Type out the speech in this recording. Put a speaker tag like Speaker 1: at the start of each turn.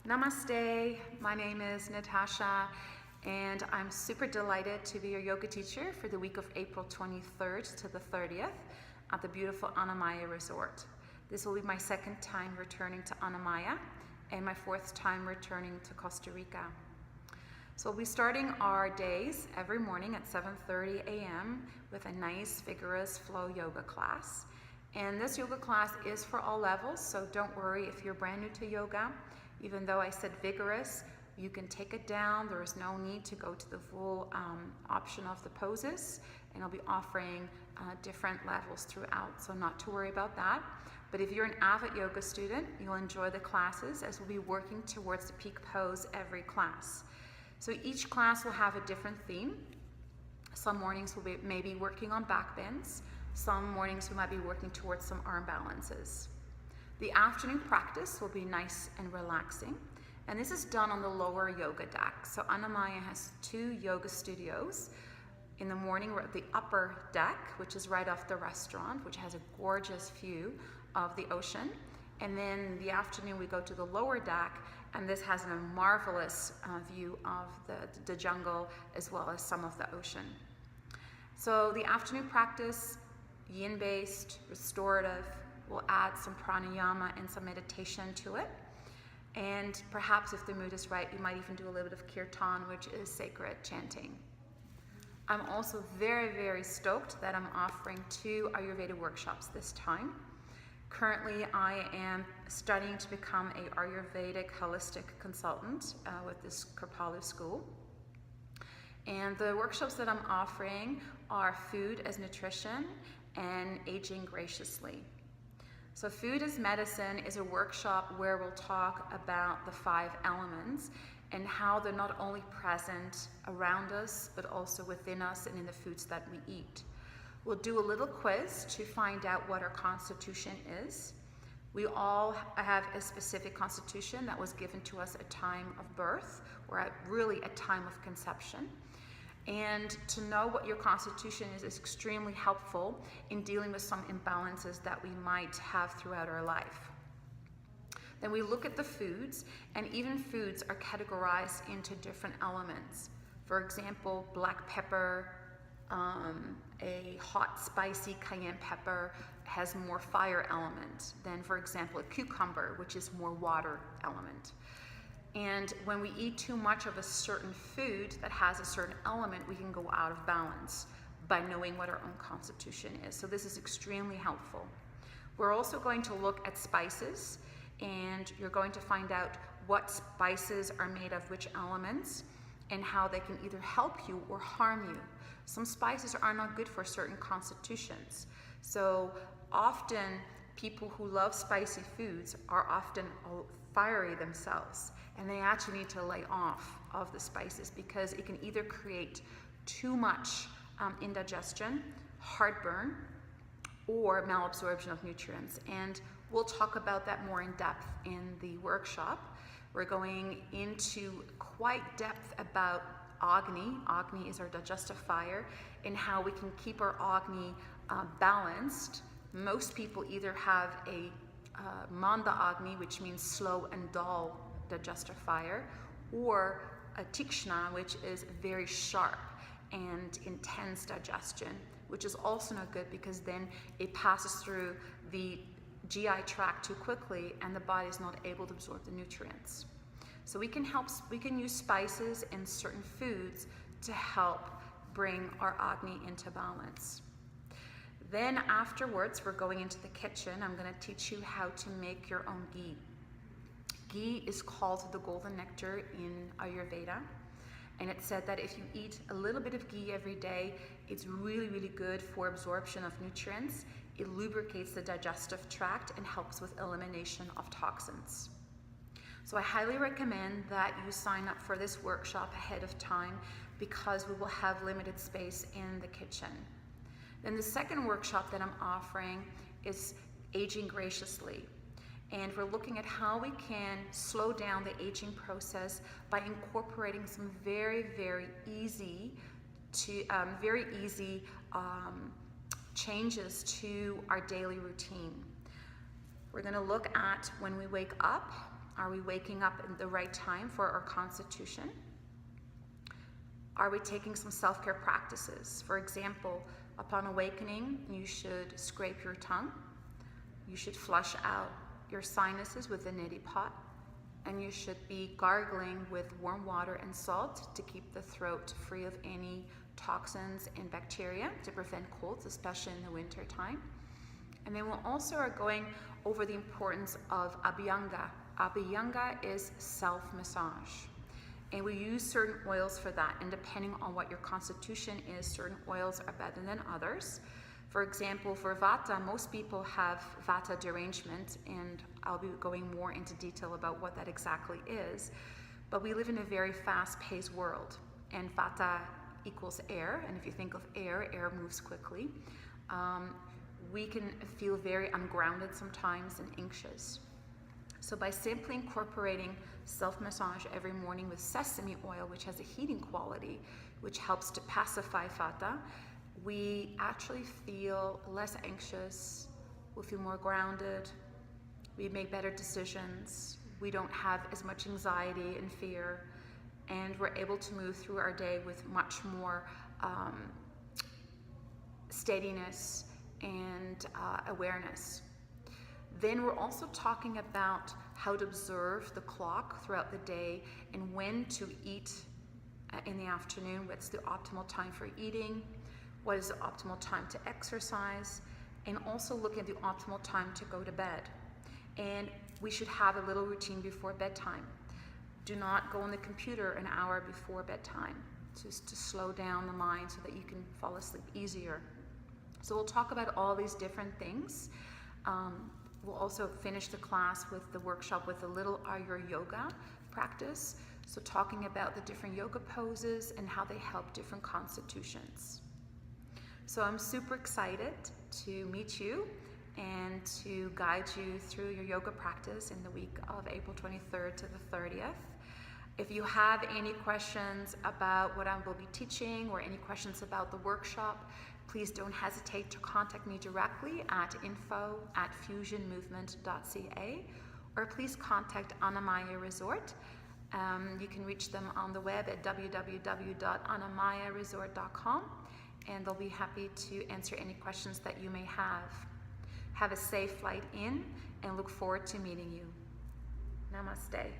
Speaker 1: Namaste, my name is Natasha and I'm super delighted to be your yoga teacher for the week of April 23rd to the 30th at the beautiful Anamaya resort. This will be my second time returning to Anamaya and my fourth time returning to Costa Rica. So we'll be starting our days every morning at 7:30 a.m. with a nice vigorous flow yoga class. And this yoga class is for all levels, so don't worry if you're brand new to yoga. Even though I said vigorous, you can take it down. There is no need to go to the full option of the poses, and I'll be offering different levels throughout, so not to worry about that. But if you're an avid yoga student, you'll enjoy the classes as we'll be working towards the peak pose every class. So each class will have a different theme. Some mornings we'll be maybe working on back bends. Some mornings we might be working towards some arm balances. The afternoon practice will be nice and relaxing, and this is done on the lower yoga deck. So Anamaya has two yoga studios. In the morning we're at the upper deck, which is right off the restaurant, which has a gorgeous view of the ocean. And then in the afternoon we go to the lower deck, and this has a marvelous view of the jungle as well as some of the ocean. So the afternoon practice, yin-based, restorative. We'll add some pranayama and some meditation to it. And perhaps if the mood is right, you might even do a little bit of kirtan, which is sacred chanting. I'm also very, very stoked that I'm offering 2 Ayurveda workshops this time. Currently, I am studying to become an Ayurvedic holistic consultant with this Kripalu school. And the workshops that I'm offering are food as nutrition and aging graciously. So Food as Medicine is a workshop where we'll talk about the 5 elements and how they're not only present around us, but also within us and in the foods that we eat. We'll do a little quiz to find out what our constitution is. We all have a specific constitution that was given to us at time of birth, or at really at time of conception. And to know what your constitution is extremely helpful in dealing with some imbalances that we might have throughout our life. Then we look at the foods, and even foods are categorized into different elements. For example, black pepper, a hot spicy cayenne pepper has more fire element than, for example, a cucumber, which is more water element. And when we eat too much of a certain food that has a certain element, we can go out of balance by knowing what our own constitution is. So this is extremely helpful. We're also going to look at spices, and you're going to find out what spices are made of which elements and how they can either help you or harm you. Some spices are not good for certain constitutions. So often people who love spicy foods are often fiery themselves, and they actually need to lay off of the spices because it can either create too much indigestion, heartburn, or malabsorption of nutrients. And we'll talk about that more in depth in the workshop. We're going into quite depth about Agni. Agni is our digestive fire, and how we can keep our Agni balanced. Most people either have a Manda Agni, which means slow and dull digestive fire, or a Tikshna, which is very sharp and intense digestion, which is also not good because then it passes through the GI tract too quickly and the body is not able to absorb the nutrients. So we can use spices in certain foods to help bring our Agni into balance. Then afterwards, we're going into the kitchen. I'm going to teach you how to make your own ghee. Ghee is called the golden nectar in Ayurveda, and it's said that if you eat a little bit of ghee every day, it's really, really good for absorption of nutrients. It lubricates the digestive tract and helps with elimination of toxins. So I highly recommend that you sign up for this workshop ahead of time because we will have limited space in the kitchen. Then the second workshop that I'm offering is Aging Graciously. And we're looking at how we can slow down the aging process by incorporating some very, very easy changes to our daily routine. We're going to look at when we wake up, Are we waking up at the right time for our constitution? Are we taking some self-care practices? For example, upon awakening, you should scrape your tongue. You should flush out your sinuses with a neti pot. And you should be gargling with warm water and salt to keep the throat free of any toxins and bacteria to prevent colds, especially in the winter time. And then we also are going over the importance of abhyanga. Abhyanga is self-massage. And we use certain oils for that. And depending on what your constitution is, certain oils are better than others. For example, for Vata, most people have Vata derangement, and I'll be going more into detail about what that exactly is. But we live in a very fast-paced world, and Vata equals air, and if you think of air, air moves quickly. We can feel very ungrounded sometimes and anxious. So by simply incorporating self-massage every morning with sesame oil, which has a heating quality, which helps to pacify Vata, we actually feel less anxious, we feel more grounded, we make better decisions, we don't have as much anxiety and fear, and we're able to move through our day with much more steadiness and awareness. Then we're also talking about how to observe the clock throughout the day and when to eat in the afternoon, what's the optimal time for eating, what is the optimal time to exercise, and also looking at the optimal time to go to bed. And we should have a little routine before bedtime. Do not go on the computer an hour before bedtime, just to slow down the mind so that you can fall asleep easier. So we'll talk about all these different things. We'll also finish the class with the workshop with a little Ayurveda yoga practice. So talking about the different yoga poses and how they help different constitutions. So I'm super excited to meet you and to guide you through your yoga practice in the week of April 23rd to the 30th. If you have any questions about what I will be teaching or any questions about the workshop, please don't hesitate to contact me directly at info@fusionmovement.ca, or please contact Anamaya Resort. You can reach them on the web at www.anamayaresort.com, and they'll be happy to answer any questions that you may have. Have a safe flight in, and look forward to meeting you. Namaste.